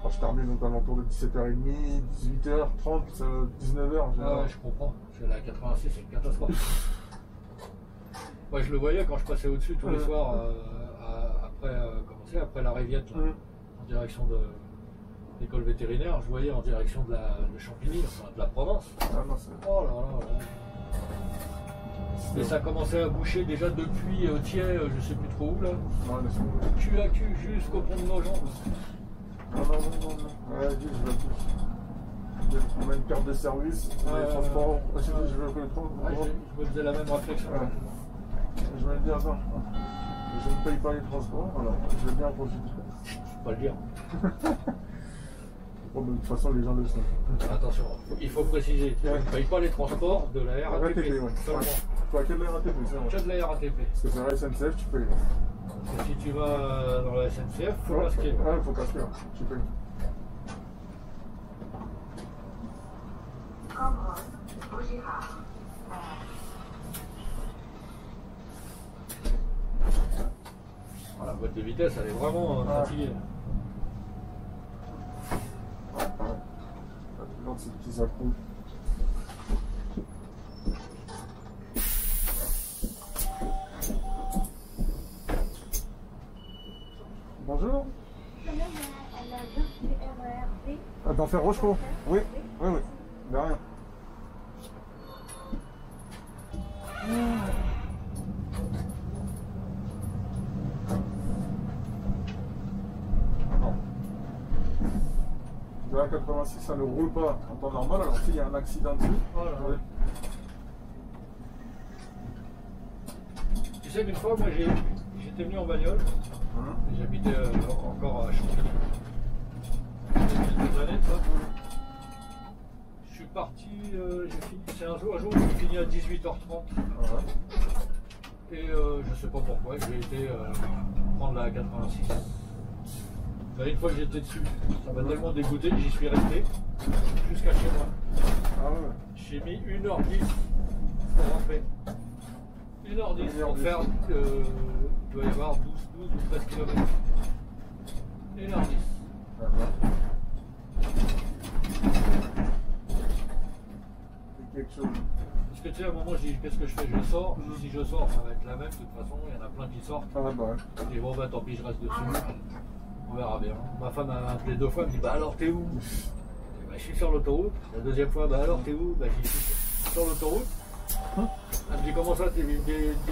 Quand je termine aux alentours de 17h30, 18h30, 19h. Ah ouais, je comprends. C'est la 86, c'est une catastrophe. Moi, je le voyais quand je passais au-dessus tous les soirs, après la Riviette, là, en direction de l'école vétérinaire. Je voyais en direction de Champigny, enfin, de la Provence. Ah, non, oh là là. Et ça commençait à boucher déjà depuis Thiers, je sais plus trop où là. Cul à cul jusqu'au pont de Nogent. Non. Ouais, je veux plus. On a une carte de service, les transports. Je me faisais la même réflexion. Ouais. Je vais me dire, attends, je ne paye pas les transports, alors je vais bien en profiter. Je peux pas le dire. Bon, de toute façon, les gens le savent. Attention, il faut préciser, tu ne payes pas les transports de la RATP. Seulement. Toi, que de la RATP, c'est vrai. Que de la RATP. Parce que sur la SNCF, tu payes. Et si tu vas dans la SNCF, il faut casquer. Ouais, il faut casquer, tu payes. La boîte de vitesse, elle est vraiment fatiguée. Dans ces petits accros. Bonjour. D'en faire Rochefort. Oui. De rien. De la 86, ça ne roule pas en temps normal, alors s'il y a un accident dessus. Voilà. Ouais. Tu sais qu'une fois, moi j'étais venu en bagnole, et j'habitais encore à Champigny. C'était quelques années de ça. Je suis parti, j'ai fini, c'est un jour j'ai fini à 18h30. Et je sais pas pourquoi, j'ai été prendre la 86. Là, une fois que j'étais dessus, ça m'a tellement dégoûté que j'y suis resté jusqu'à chez moi. Ah ouais. J'ai mis 1h10 pour rentrer. 1h10 pour faire, il doit y avoir 12 ou 13 km. 1h10. C'est quelque chose. Parce que tu sais, à un moment, je dis qu'est-ce que je fais? Je sors. Si je sors, ça va être la même. De toute façon, il y en a plein qui sortent. Ah bah ouais. Je dis bon, bah tant pis, je reste dessus. On verra bien. Ma femme m'a appelé 2 fois, elle me dit bah alors t'es où? Je suis sur l'autoroute. La deuxième fois, bah alors t'es où? Bah je suis sur l'autoroute. Elle me dit comment ça? Il y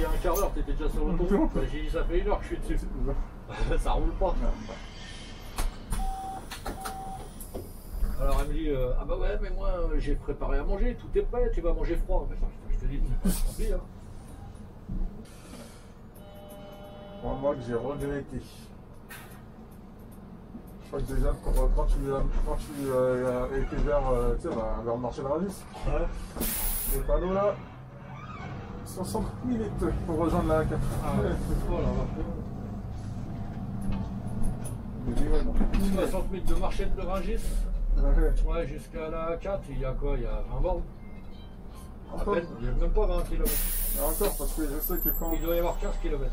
a un quart d'heure, t'étais déjà sur l'autoroute. Bah, j'ai dit ça fait 1 heure que je suis dessus. Ça roule pas. Alors elle me dit ah bah ouais mais moi j'ai préparé à manger, tout est prêt, tu vas manger froid. Mais je te dis, tant pis, hein. Moi que j'ai regretté. Je crois que déjà quand tu étais vers le marché de Rungis, les panneaux là, 60 minutes pour rejoindre la 4. Ah ouais, c'est fort là. 60 minutes de marché de Rungis. Ouais, jusqu'à la 4, il y a quoi? Il y a 20 bornes. À peine, il n'y a même pas 20 km. Encore, parce que je sais que quand. Il doit y avoir 15 km.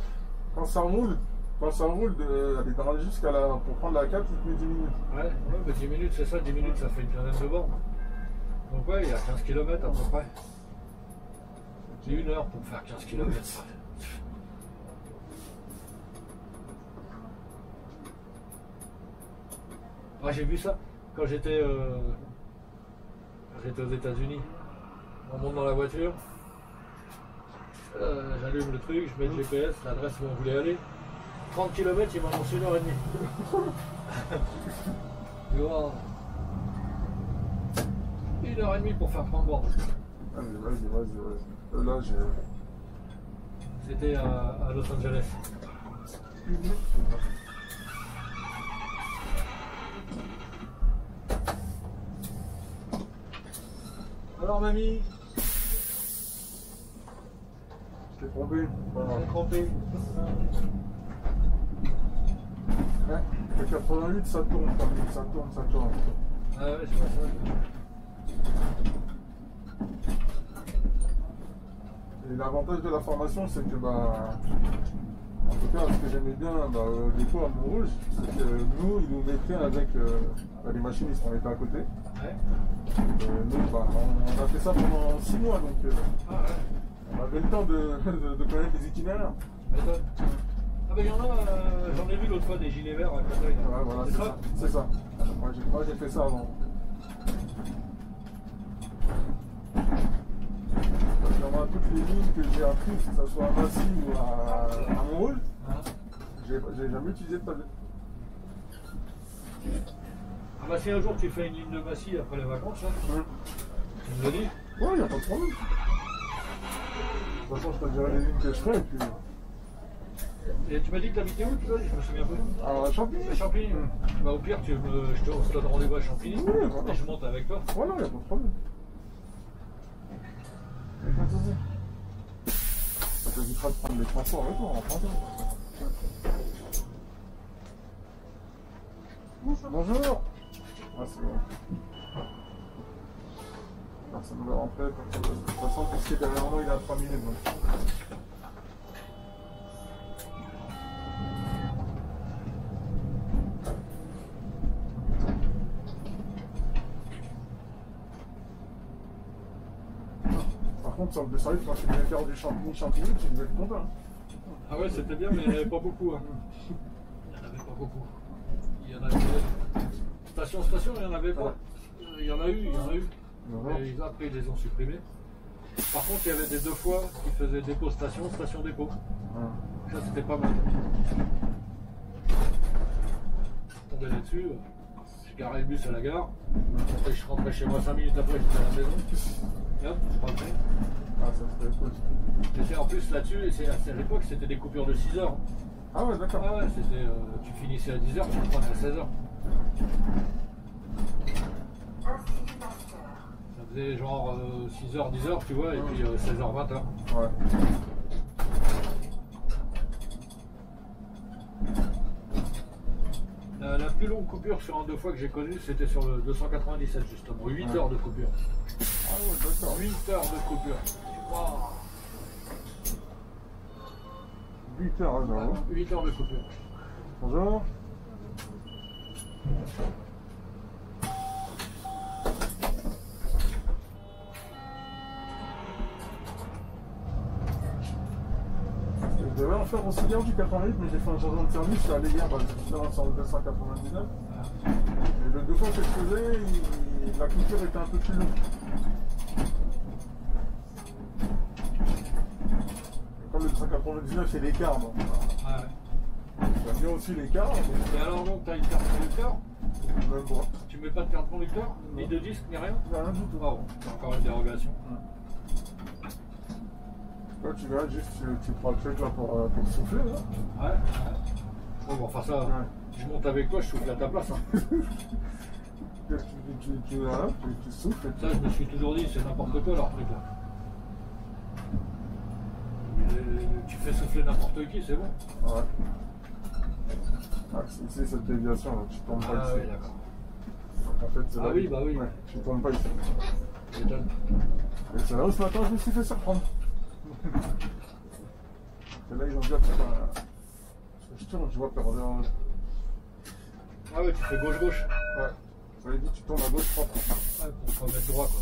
Quand ça roule, aller dans jusqu'à la. Pour prendre la 4, il met 10 minutes. Ouais, mais 10 minutes, c'est ça, 10 minutes, ça fait une quinzaine de bornes. Donc, ouais, il y a 15 km à peu près. C'est 1 heure pour faire 15 km. Ah, j'ai vu ça quand j'étais aux États-Unis. On monte dans la voiture. J'allume le truc, je mets le GPS, l'adresse où on voulait aller. 30 km, il m'annonce 1h30. Tu vois, 1h30 pour faire Prambord. Vas-y. Là, j'ai. C'était à Los Angeles. Alors, mamie, Je t'ai trompé. t'es trompé. Ouais. Le 88, ça tourne, ça tourne. Ah ouais, je vois ça. Et l'avantage de la formation, c'est que, en tout cas, ce que j'aimais bien des fois à Montrouge, c'est que nous, ils nous mettaient avec les machinistes, on était à côté. Ouais. Nous, on a fait ça pendant 6 mois, donc Ah ouais. on avait le temps de connaître les itinéraires. Méthode. Ah ben il y en a, j'en ai vu l'autre fois des gilets verts à Créteil. Ouais, voilà, c'est ça. Moi, j'ai fait ça avant. Dans toutes les lignes que j'ai apprises, que ce soit à Massy ou à Montrouge, Hein. j'ai jamais utilisé de tablette. Ah bah si un jour tu fais une ligne de Massy après les vacances, là, tu me le dis. Ouais, y a pas de problème. De toute façon, je te dirai les lignes que je fais et puis. Et tu m'as dit que t'habitais où, tu vois, je me souviens plus. À Champigny. À Champigny. Bah au pire, on se donne rendez-vous à Champigny. Oui, voilà. Et je monte avec toi. Ouais, non, y a pas de problème. Y a pas de souci. Ça t'évitera de prendre les transports avec moi en rentrant. Bonjour. Ah, c'est bon. Personne ne va rentrer. De toute façon, tout ce qui est derrière moi, il est à 3 minutes. Donc. Par contre, sur le dessertif, quand tu devais faire du champignon, tu devais être content. Ah ouais, c'était bien, mais il n'y en avait pas beaucoup. Hein. Il n'y en avait pas beaucoup. Il y en avait. Station, il n'y en avait pas. Il y en a eu. Mais après, ils les ont supprimés. Par contre, il y avait des 2 fois qui faisaient dépôt-station, station-dépôt. Ça, c'était pas mal. Je tombais là-dessus. Je garais le bus à la gare. Je rentrais chez moi 5 minutes après, j'étais à la maison. Et hop, je rentrais. Ah, ça c'était cool. Et en plus là-dessus, à l'époque, c'était des coupures de 6 heures. Ah ouais, d'accord. Ah ouais, c'était. Tu finissais à 10 heures, tu reprenais à 16 heures. Ça faisait genre 6 heures, 10 heures, tu vois, et puis 16 heures, 20 heures. Ouais. La plus longue coupure sur un 2 fois que j'ai connu, c'était sur le 297 justement. 8 heures de coupure. Ah ouais, d'accord. 8 heures de coupure. Wow. 8 heures, alors. 8 heures de coupure. Bonjour. Je devais en faire aussi hier du 88, mais j'ai fait un changement de service, je suis allé hier, justement sur le 299. Et le 2 fois que je faisais, la coupure était un peu plus longue. Comme le 299, c'est l'écart, donc. Ouais. J'aime bien aussi l'écart. Et alors donc, tu as une carte conducteur? Même moi. Tu mets pas de carte conducteur? Ni de disque, ni rien? Rien du tout. Ah bon, c'est encore une dérogation. Là, tu verras, juste tu prends le truc là pour souffler. Là. Ouais. Bon, enfin ça, je monte avec toi, je souffle à ta place. Hein. tu souffles. Ça, je me suis toujours dit, c'est n'importe quoi leur truc là. Tu fais souffler n'importe qui, c'est bon. Ouais. Ah, c'est cette déviation là, tu tombes pas ici. Oui, d'accord. Donc, en fait, c'est là, Oui, bah oui. Ouais, tu tombes pas ici. M'étonne. Et c'est là où ce matin je me suis fait surprendre. Et là ils ont dit après, je tourne, je vois perdre. Ah ouais, tu fais gauche-gauche. Ouais. Ça veut dire tu tournes à gauche propre. Ouais, pour te remettre droit quoi.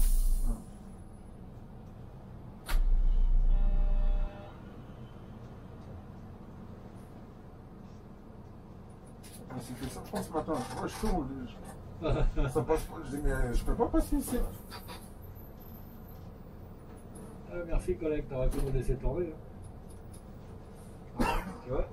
Je me suis fait surprendre ce matin. Moi je tourne, ça passe pas. Je dis mais je peux pas passer ici. merci collègue, t'aurais pu nous laisser tomber. Hein. Tu vois?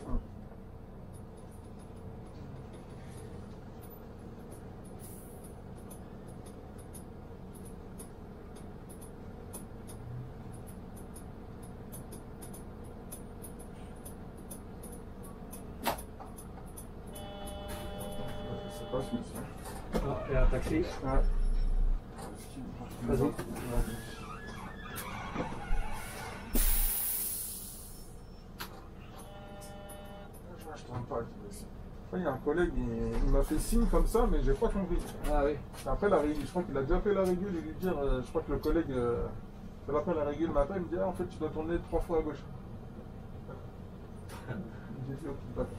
C'est pas celui-ci. Ah, et un taxi. Ouais. Vas-y. Je t'en parle. Il y a un collègue, il m'a fait signe comme ça, mais j'ai pas compris. Ah oui. Après, la régule, je crois qu'il a déjà fait la régule et lui dire, je crois que le collègue, fait l'appel à la régule le matin, il me dit, ah, en fait, tu dois tourner 3 fois à gauche. J'ai dit, ok, d'accord.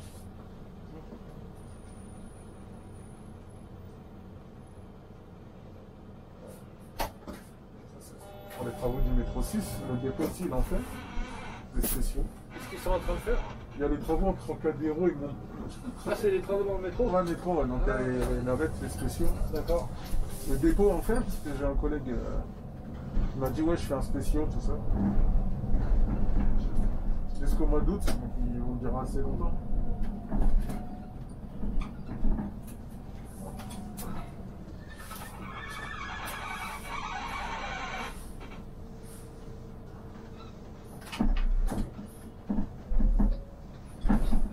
Pour les travaux du métro 6, le dépôt aussi, il en fait, les spéciaux. Qu'est-ce qu'ils sont en train de faire? Il y a les travaux entre Trocadéro et Mont. Ah, c'est les travaux dans le métro? Ouais, métro, ouais, donc il y a les navettes, les spéciaux. D'accord. Le dépôt en fait, parce que j'ai un collègue qui m'a dit ouais je fais un spécial, tout ça. Jusqu'au mois d'août, donc ils vont durer assez longtemps.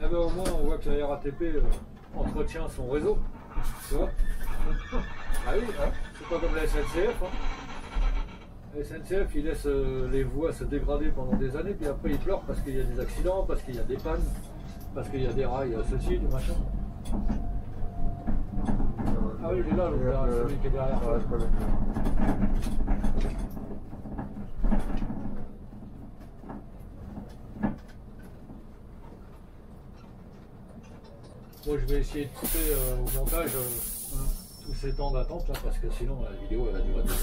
Eh ben, au moins on voit que la RATP entretient son réseau. Tu vois? Ah oui, hein, c'est pas comme la SNCF. Hein. La SNCF, il laisse les voies se dégrader pendant des années, puis après il pleure parce qu'il y a des accidents, parce qu'il y a des pannes, parce qu'il y a des rails, ceci, du machin. Ah oui, il est là, celui qui est derrière. Ouais, je connais. Moi je vais essayer de couper au montage tous ces temps d'attente là, parce que sinon la vidéo elle va durer 2 heures.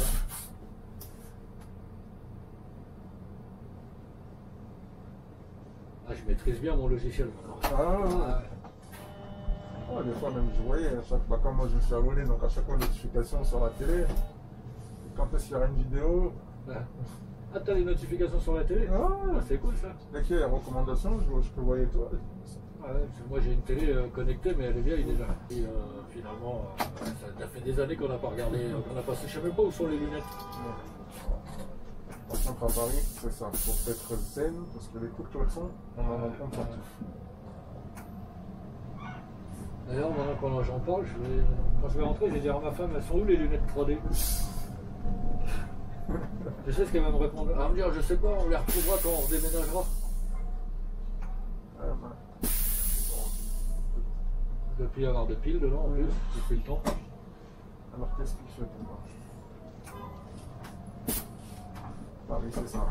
Ah, je maîtrise bien mon logiciel maintenant. Ah ouais, ouais. Ouais, des fois même je voyais, à chaque fois, comme moi je me suis abonné, donc à chaque fois notification sur la télé. Et quand est-ce qu'il y aura une vidéo? Ouais. Ah, t'as les notifications sur la télé? Ah, c'est cool ça. Dès qu'il y a les recommandations, je peux voir toi. Ouais, parce que moi j'ai une télé connectée, mais elle est vieille déjà. Et finalement, ça fait des années qu'on n'a pas regardé, qu'on n'a pas. Je sais même pas où sont les lunettes. Par contre, à Paris, c'est ça. Il faut être zen, parce que les coups de klaxon, on en entend partout. D'ailleurs, maintenant quand j'en parle, quand je vais rentrer, je vais dire à ma femme, elles sont où les lunettes 3D? Je sais ce qu'elle va me répondre. Elle va me dire, je sais pas, on les retrouvera quand on déménagera. Depuis avoir de piles dedans en plus, depuis le temps. Alors qu'est-ce qu'il fait pour moi? Paris, c'est ça.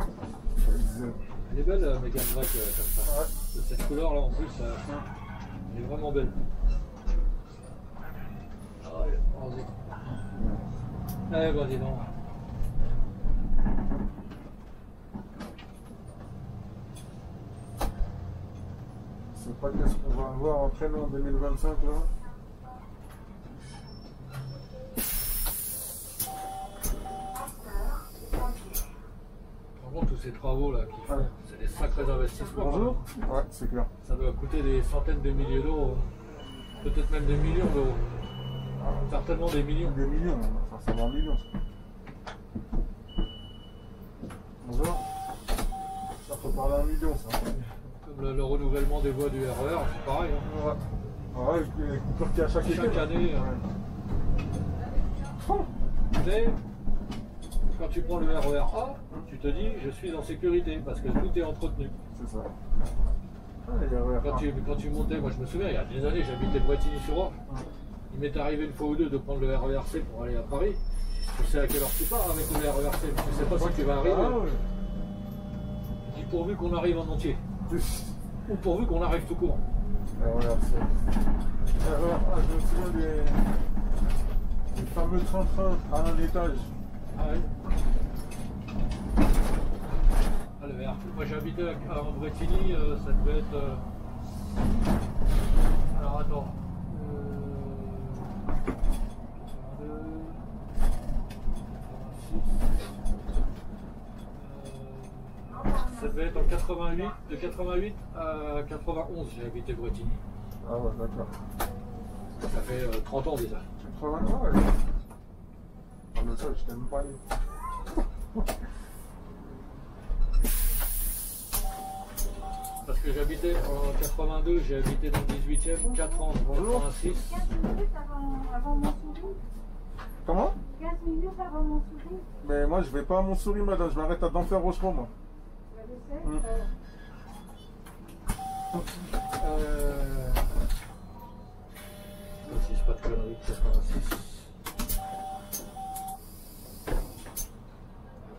Elle est belle la Mégane Black comme ça. Ouais. Cette couleur là en plus, elle est vraiment belle. Allez, vas-y. Allez, vas-y, non. C'est pas qu'est-ce qu'on va avoir après nous en 2025 là. Par contre, tous ces travaux là qui font, c'est des sacrés investissements. Bonjour. Ouais, c'est clair. Ça doit coûter des centaines de milliers d'euros, peut-être même des millions d'euros. Certainement des millions. Des millions, enfin ça va en millions. Bonjour. Ça peut parler en millions ça. Comme le renouvellement des voies du RER, c'est pareil. Hein. Ouais. Ouais, les coupures qu'il y a chaque année. Mais quand tu prends le RER A, tu te dis je suis en sécurité parce que tout est entretenu. C'est ça. Quand tu montais, moi je me souviens, il y a des années j'habitais Bretigny-sur-Orge. Il m'est arrivé une fois ou deux de prendre le RERC pour aller à Paris. Tu sais à quelle heure tu pars avec le RERC, mais tu ne sais pas si tu vas arriver. Je dis pourvu qu'on arrive en entier. Ou pourvu qu'on arrive tout court. RERC. Je me souviens des fameux train-train à un étage. Ah oui. Ah, le RERC. Moi j'habitais à Bretigny, ça devait être. Alors attends. 86. ça devait être en 88. De 88 à 91, j'ai habité Bretigny. Ah ouais, d'accord. Ça fait 30 ans déjà. 80 ans, ouais. Ah, mais ça, je t'aime pas aller. Parce que j'habitais en 82, j'ai habité dans le 18e, 4 ans en 86. 15 minutes avant mon sourire. Comment? 15 minutes avant mon sourire. Mais moi, je vais pas à Montsouris, madame. Je m'arrête à d'enfer Rochemont, moi. Je sais. Si c'est pas de conneries, 86.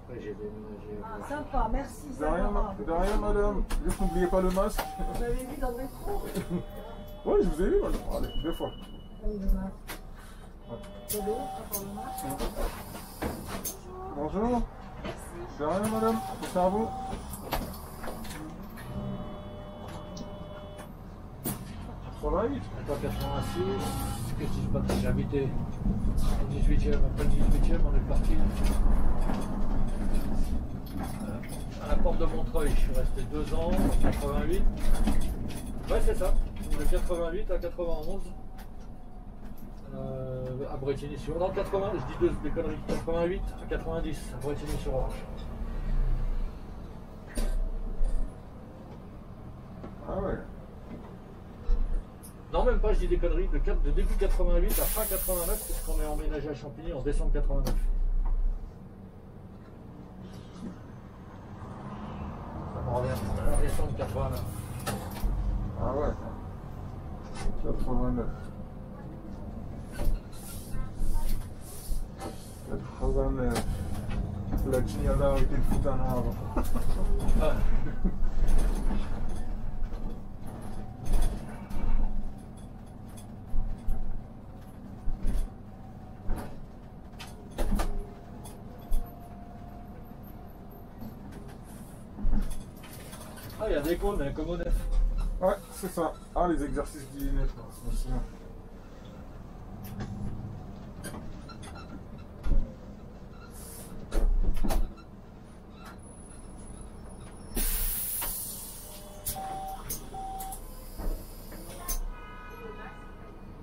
Après, j'ai déménagé. Ah, sympa, merci. De rien, madame. Juste n'oubliez pas le masque. Vous avez vu dans le métro? Oui, je vous ai vu, madame. Allez, 2 fois. Oui, le masque. C'est l'autre, pour le masque. Bonjour. Merci. De rien, madame. C'est à vous. Attends, 86, qu'est-ce qui se passe? J'ai habité au 18e, après le 18e, on est parti à la porte de Montreuil. Je suis resté 2 ans, en 88. Ouais, c'est ça, de 88 à 91, à Bretigny-sur-Orge. Non, 80, je dis des conneries, 88 à 90, à Bretigny-sur-Orge. Ah ouais. Non, même pas, je dis des conneries, de début 88 à fin 89, parce qu'on est emménagé à Champigny en décembre 89. Ça me revient en décembre 89. Ah ouais. 89. 89. La Chignada a été le foot un an avant. Ah. Ah, il y a des cônes, hein, comme au neuf. Ouais, c'est ça. Ah, les exercices d'INF, c'est aussi bien.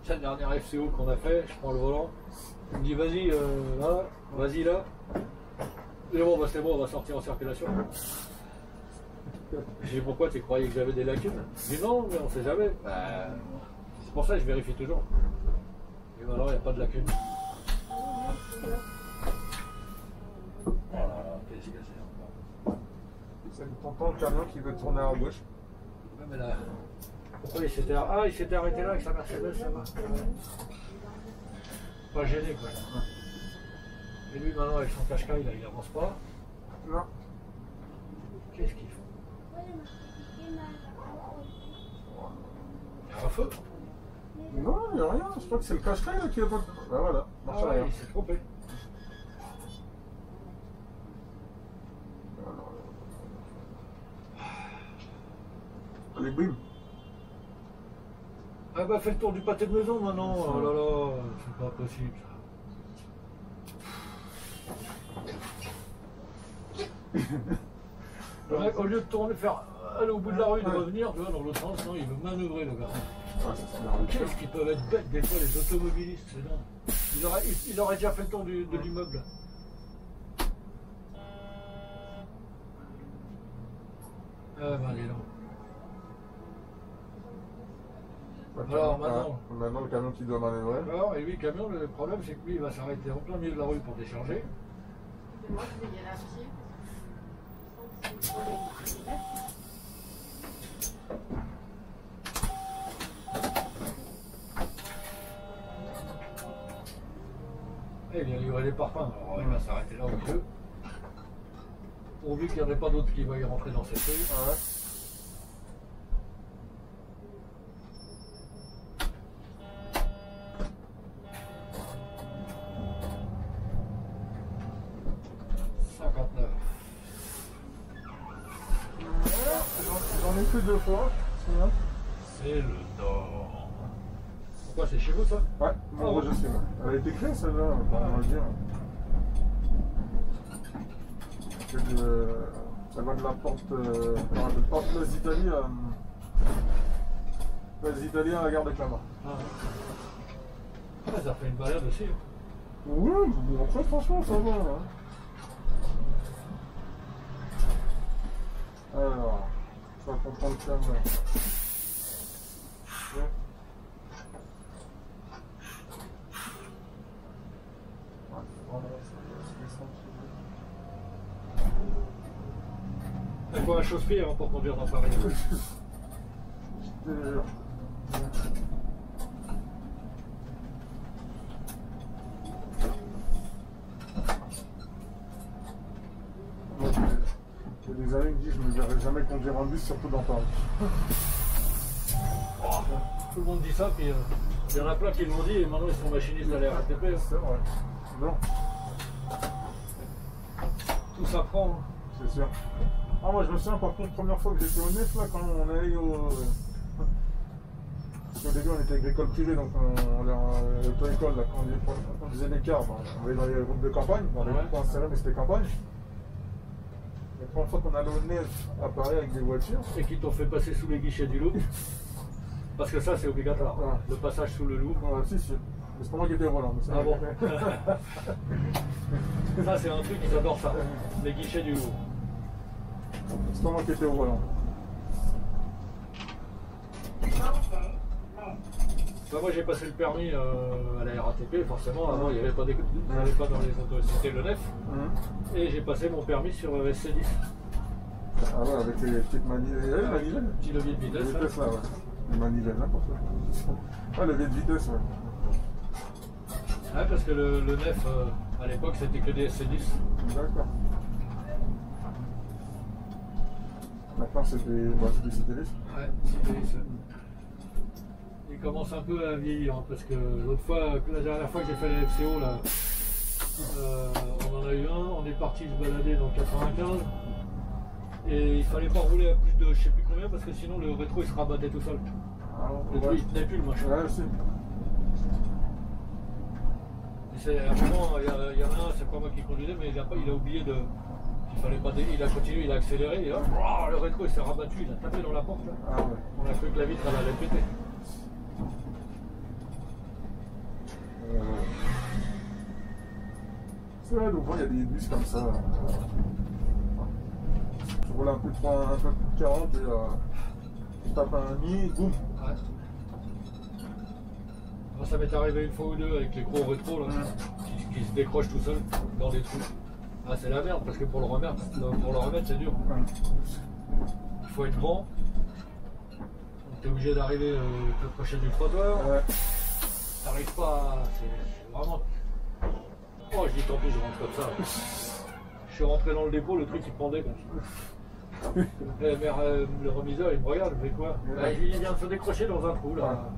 C'est la dernière FCO qu'on a fait, je prends le volant. Il me dit vas-y là, vas-y là. Et bon, bah, c'est bon, on va sortir en circulation. J'ai dit pourquoi tu croyais que j'avais des lacunes? Je dis non, mais on sait jamais. Bah, c'est pour ça que je vérifie toujours. Et alors il n'y a pas de lacunes. Voilà, qu'est-ce que c'est encore? C'est tonton le camion qui veut tourner à gauche. Ouais, mais là, pourquoi il s'était arrêté là avec sa Mercedes, ça va. Pas gêné quoi. Et lui maintenant avec son cache-caille là, il avance pas. Non. Qu'est-ce qu'il faut? Il y a un feu? Non, il n'y a rien. Je crois que c'est le cache-caille là qui a pas. Ben voilà, marche Ah ouais, arrière. il s'est trompé. Allez, bim. Ah bah fais le tour du pâté de maison maintenant. Oh là là, c'est pas possible ça. Le mec, au lieu de tourner, aller au bout de la rue, de revenir, tu vois, dans l'autre sens, non, il veut manœuvrer le gars. Ouais, ça, c'est bien. Qu'est-ce qu'ils peuvent être bêtes des fois les automobilistes, c'est dingue. Il aurait déjà fait le tour de l'immeuble. Ah ben dis donc. Alors Maintenant le camion qui doit manœuvrer. Alors, et lui, le camion, le problème c'est que lui, il va s'arrêter en plein milieu de la rue pour décharger. C'est moi qui vais y aller à pied. Et il vient livrer les parfums, alors il va s'arrêter là au milieu. Pourvu qu'il n'y en ait pas d'autres qui veuillent rentrer dans cette rue. Ah ouais. J'en ai fait 2 fois, c'est bien. C'est le Nord. Pourquoi c'est chez vous ça? Ouais, bon, je sais. Elle a été créée celle-là, on va le dire. Ça va de la porte, Place d'Italie à... Place d'Italie à la gare de Clamart. Ah, ouais, ça fait une balade aussi. Oui, mais après franchement ça va. Hein. Alors, ça va comprendre le chemin. Ouais. Il faut un chausse-pied hein, pour conduire dans Paris. Il y a des années qui me disent je ne me verrai jamais conduire un bus, surtout dans Paris. Oh, tout le monde dit ça, puis il y en a plein qui l'ont dit et maintenant ils sont machinistes à la RATP. C'est vrai. Non, Tout s'apprend. Hein. c'est sûr. Ah, moi je me souviens par contre, première fois que j'étais au NEF, là, quand on allait au. Parce qu'au début on était agricole privée, donc on allait à l'auto-école, là, quand on faisait l'écart, on allait dans les routes de campagne, dans les Ouais. points serrés, mais c'était campagne. La première fois qu'on allait au NEF à Paris avec des voitures. Et qui t'ont fait passer sous les guichets du Louvre. Parce que ça c'est obligatoire. Ouais. Le passage sous le Louvre. Ouais, si. Mais c'est pas moi qui étais au volant. Mais ça Ah bon. Ça c'est un truc, ils adorent ça. Les guichets du Louvre. C'est pas moi qui étais au volant. Bah, moi j'ai passé le permis à la RATP, forcément. Avant il n'y avait pas, pas dans les autos, c'était le NEF. Et j'ai passé mon permis sur SC10. Ah ouais, avec les petites manivelles. Manivelles. Petit levier de Les vitesse. vitesses là, ouais. Les manivelles, n'importe quoi. Ah, levier de vitesse, ouais. Ouais, parce que le NEF à l'époque c'était que des SC10. D'accord. Maintenant c'est des CTLS. Ouais, c'est il commence un peu à vieillir hein, parce que l'autre fois, la dernière fois que j'ai fait les FCO là, on en a eu un, on est parti se balader dans 95 et il fallait pas rouler à plus de je sais plus combien parce que sinon le rétro il se rabattait tout seul. Ah, Le ouais. truc il tenait plus le machin. Ouais, aussi. À un moment, il y en a un, c'est pas moi qui conduisais, mais il a oublié de. Il fallait pas. Il a continué, il a accéléré, et là, le rétro il s'est rabattu, il a tapé dans la porte. Là. Ah ouais. On a cru que la vitre elle allait péter. C'est vrai, donc il y a des bus comme ça. Tu roules un peu de 40 et tu tapes un nid, boum. Ouais. Moi, ça m'est arrivé une fois ou deux avec les gros rétros là, qui se décrochent tout seuls dans des trous. Ah, c'est la merde parce que pour le remettre c'est dur. Il faut être grand. Tu es obligé d'arriver te procher du trottoir. Ouais. T'arrives pas. C'est vraiment. Oh, je dis tant pis, je rentre comme ça. Je suis rentré dans le dépôt, le truc il pendait comme ça. Le remiseur il me regarde, il me fait quoi? Bah, il vient de se décrocher dans un trou là.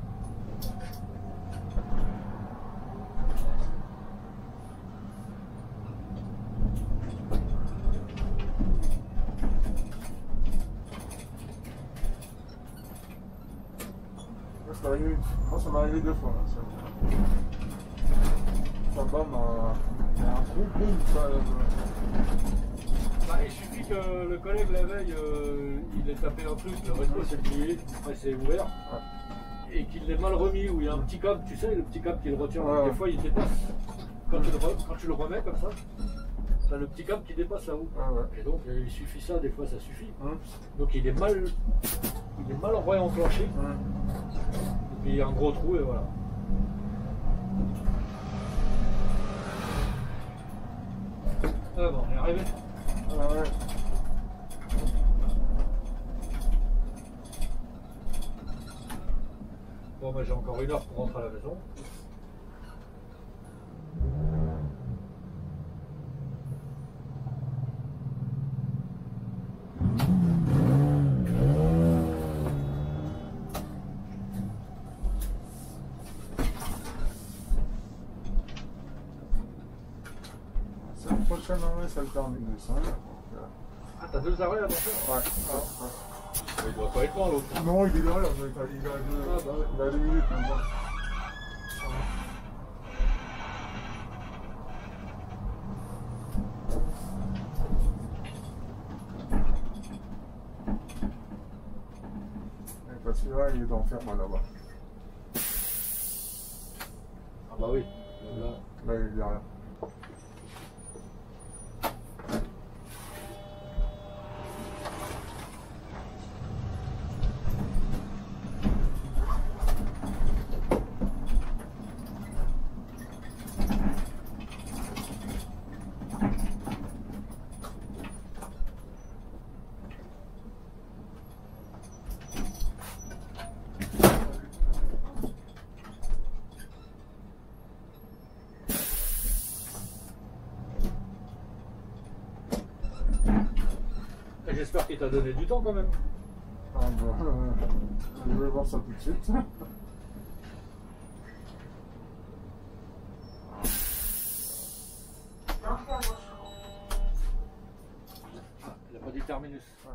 Moi ça m'est arrivé 2 fois. Là. Ça me bat, il y a un trou, boum, ça. Bah, il suffit que le collègue la veille, il ait tapé un truc, le rétro s'est plié, après c'est ouvert, et qu'il l'ait mal remis, où il y a un petit câble, tu sais, le petit câble qui le retient, des fois il dépasse. Quand tu le remets comme ça, t'as le petit câble qui dépasse la roue. Et donc il suffit ça, des fois ça suffit. Donc il est mal réenclenché, et puis il y a un gros trou et voilà. Ah bon, on est arrivé. Ouais. Bon bah j'ai encore 1 heure pour rentrer à la maison. C'est le prochain arrêt, ça le termine. Ah t'as 2 arrêts avant ça? Ouais. Il doit pas être loin l'autre. Non, il est derrière, il a 2 minutes maintenant. celui-là, il est d'enferme là-bas. Ah bah oui. Là, il n'y a rien. J'espère qu'il t'a donné du temps quand même. Ah bah, je vais voir ça tout de suite. Ah, il n'a pas dit terminus. Ouais.